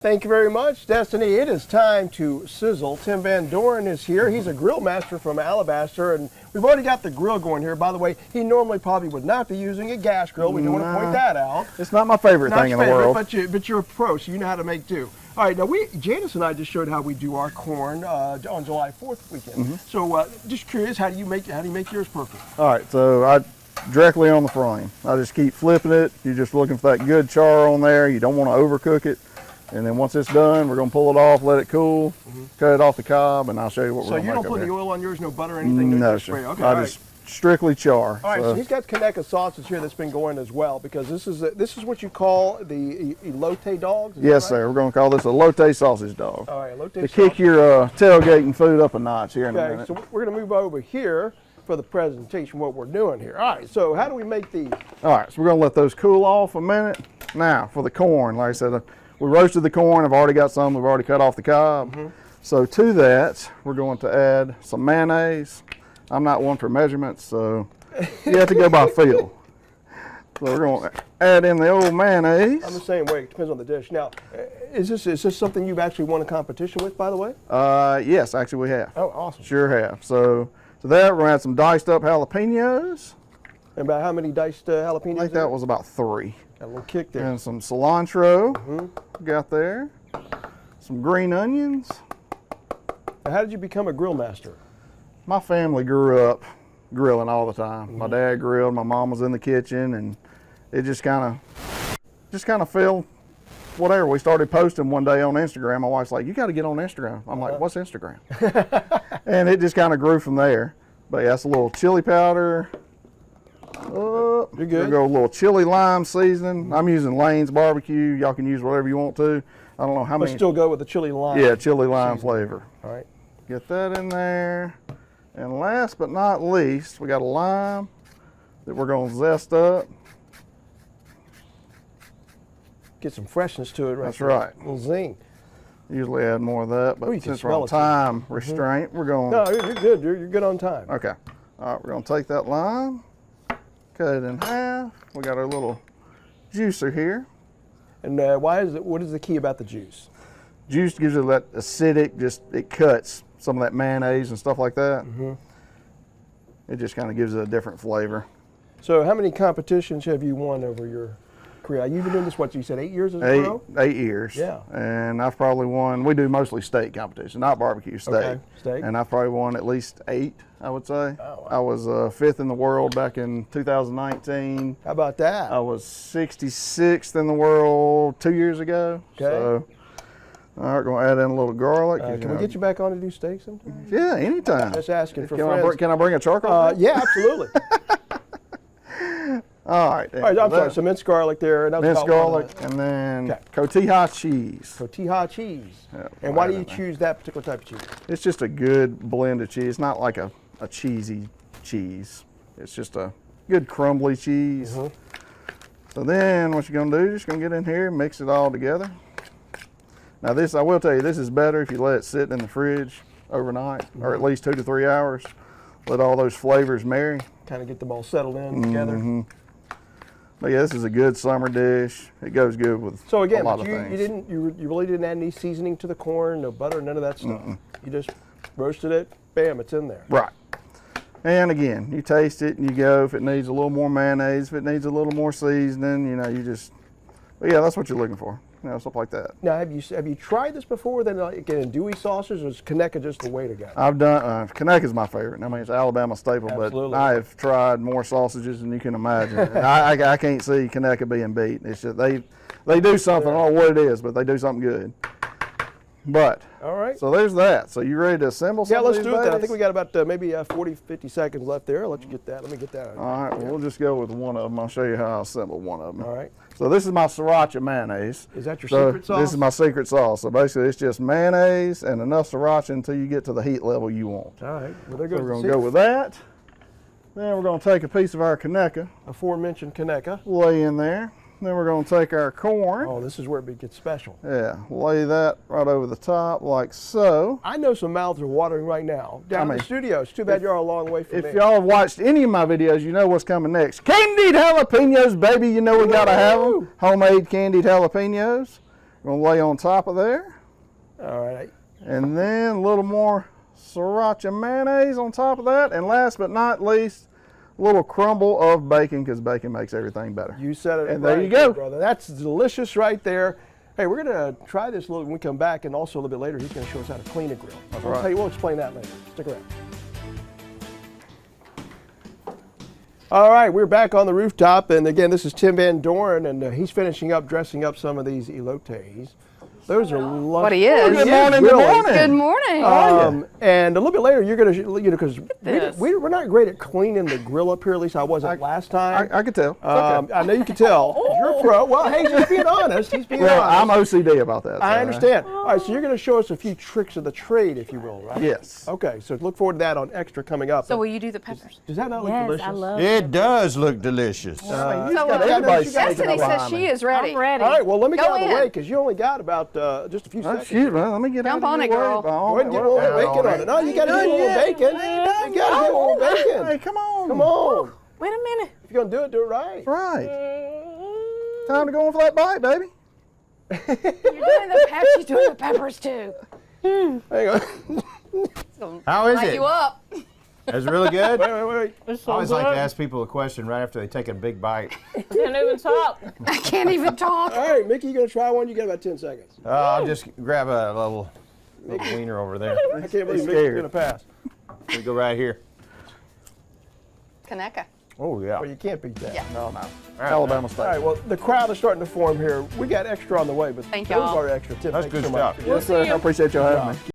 Thank you very much, Destiny. It is time to sizzle. Tim Van Doren is here. He's a grill master from Alabaster, and we've already got the grill going here. By the way, he normally probably would not be using a gas grill. We do want to point that out. It's not my favorite thing in the world. But you're a pro, so you know how to make do. All right, now Janice and I just showed how we do our corn on July 4th weekend. So just curious, how do you make yours perfect? All right, so I directly on the flame. I just keep flipping it. You're just looking for that good char on there. You don't want to overcook it. And then once it's done, we're going to pull it off, let it cool, cut it off the cob, and I'll show you what we're going to make. So you don't put any oil on yours, no butter or anything? No, sir. Okay, I just strictly char. All right, so he's got Conecuh sausage here that's been going as well, because this is what you call the Elote dogs? Yes, sir. We're going to call this a Elote sausage dog. All right, Elote to kick your tailgating food up a notch here in a minute. So we're going to move over here for the presentation, what we're doing here. All right, so how do we make these? All right, so we're going to let those cool off a minute. Now, for the corn, like I said, we roasted the corn. I've already got some. We've already cut off the cob. So to that, we're going to add some mayonnaise. I'm not one for measurements, so you have to go by feel. So we're going to add in the old mayonnaise. I'm the same way. It depends on the dish. Now, is this something you've actually won a competition with, by the way? Yes, actually we have. Oh, awesome. Sure have. So to that, we're going to add some diced up jalapenos. And about how many diced jalapenos? I think that was about 3. Got a little kick there. And some cilantro, got there. Some green onions. Now, how did you become a grill master? My family grew up grilling all the time. My dad grilled, my mom was in the kitchen, and it just kind of fell, whatever. We started posting one day on Instagram. My wife's like, you got to get on Instagram. I'm like, what's Instagram? And it just kind of grew from there. But yeah, that's a little chili powder. You're good. Go a little chili lime seasoning. I'm using Lane's barbecue. Y'all can use whatever you want to. I don't know how many. But still go with the chili lime. Yeah, chili lime flavor. All right. Get that in there. And last but not least, we got a lime that we're going to zest up. Get some freshness to it, right? That's right. A little zing. Usually add more of that, but since we're on time restraint, we're going. No, you're good. You're good on time. Okay. All right, we're going to take that lime, cut it in half. We got our little juicer here. And what is the key about the juice? Juice gives it that acidic, it cuts some of that mayonnaise and stuff like that. It just kind of gives it a different flavor. So how many competitions have you won over your career? You've been doing this, what you said, 8 years as a pro? 8 years. Yeah. And I've probably won, we do mostly steak competition, not barbecue, steak. Okay, steak. And I've probably won at least 8, I would say. Oh, wow. I was 5th in the world back in 2019. How about that? I was 66th in the world 2 years ago. Okay. So, all right, going to add in a little garlic. Can we get you back on to do steak sometime? Yeah, anytime. Just asking for friends. Can I bring a charcoal? Yeah, absolutely. All right. All right, I'm sorry. So minced garlic there. And minced garlic, and then Conecuh cheese. Conecuh cheese. Yeah, and why do you choose that particular type of cheese? It's just a good blend of cheese. It's not like a cheesy cheese. It's just a good crumbly cheese. So then what you're going to do, you're just going to get in here and mix it all together. Now this, I will tell you, this is better if you let it sit in the fridge overnight, or at least 2 to 3 hours. Let all those flavors marry. Kind of get them all settled in together. But yeah, this is a good summer dish. It goes good with a lot of things. You really didn't add any seasoning to the corn, no butter, none of that stuff. You just roasted it, bam, it's in there. Right. And again, you taste it and you go, if it needs a little more mayonnaise, if it needs a little more seasoning, you know, but yeah, that's what you're looking for. You know, stuff like that. Now, have you tried this before? Then like andouille sausage, or is Conecuh just the way to go? I've done Conecuh is my favorite. I mean, it's Alabama staple, Absolutely. But I have tried more sausages than you can imagine. I can't see Conecuh being beat. It's just they do something. I don't know what it is, but they do something good. But all right. So there's that. So you ready to assemble? Yeah, let's do it. Then I think we got about maybe 40, 50 seconds left there. I'll let you get that. Let me get that. All right. Well, we'll just go with one of them. I'll show you how I assemble one of them. All right. So this is my sriracha mayonnaise. Is that your secret sauce? This is my secret sauce. So basically, it's just mayonnaise and enough sriracha until you get to the heat level you want. All right. Well, there goes. So we're going to go with that. Then we're going to take a piece of our Conecuh. Aforementioned Conecuh. Lay in there. Then we're going to take our corn. Oh, this is where it gets special. Yeah, lay that right over the top like so. I know some mouths are watering right now down in the studio. It's too bad you're a long way from me. If y'all have watched any of my videos, you know what's coming next. Candied jalapenos, baby. You know we got to have them. Homemade candied jalapenos. Gonna lay on top of there. All right. And then a little more sriracha mayonnaise on top of that. And last but not least, a little crumble of bacon, because bacon makes everything better. You said it. And right there you go. brother. That's delicious right there. Hey, we're gonna try this a little when we come back, and also a little bit later, he's gonna show us how to clean a grill. right. We'll explain that later. Stick around. All right, we're back on the rooftop, and again, this is Tim Van Doren, and he's finishing up dressing up some of these elotes. Those are luscious. What he is. Good morning, really. good morning. Good morning. And a little bit later, you're going to, because this. we're not great at cleaning the grill up here, at least I wasn't last time. I could tell. It's okay. I know you can tell. You're a pro. Well, hey, he's being honest. He's being Well, honest. I'm OCD about that. I so, understand. All right, so you're going to show us a few tricks of the trade, if you will, right? Yes. Okay, so look forward to that on Extra coming up. So will you do the peppers? Does that not look Yes, delicious? I love It does look delicious. You So, got everybody Destiny Destiny shaking up says behind she me. is ready. I'm ready. All right, well, let me Go get out of the in. way, because you only got about just a few Oh, seconds. shoot, man. Let me get Jump out of on the it, way. girl. Go ahead and get a little Down bacon on on it. it. No, you got to get a little bacon. You got to get a little bacon. Hey, come on. Come on. Wait a minute. If you're going to do it right. Right. Time to go in for that bite, baby. You're doing the peppers. She's doing the peppers too. Hang on. How is Light it? you up. Is it really good? Wait. It's I so always good. like to ask people a question right after they take a big bite. Can't even talk. I can't even talk. All right, Mickey, you going to try one? You got about 10 seconds. I'll just grab a little wiener over there. I can't believe Mickey's scared. going to pass. We go right here. Conecuh. Oh, yeah. Well, you can't beat that. Yeah. No. Alabama State. All right, well, the crowd is starting to form here. We got Extra on the way, but Thank those y'all. are Extra. Tim, That's thanks good so much. stuff. Yes, sir. I appreciate y'all having me.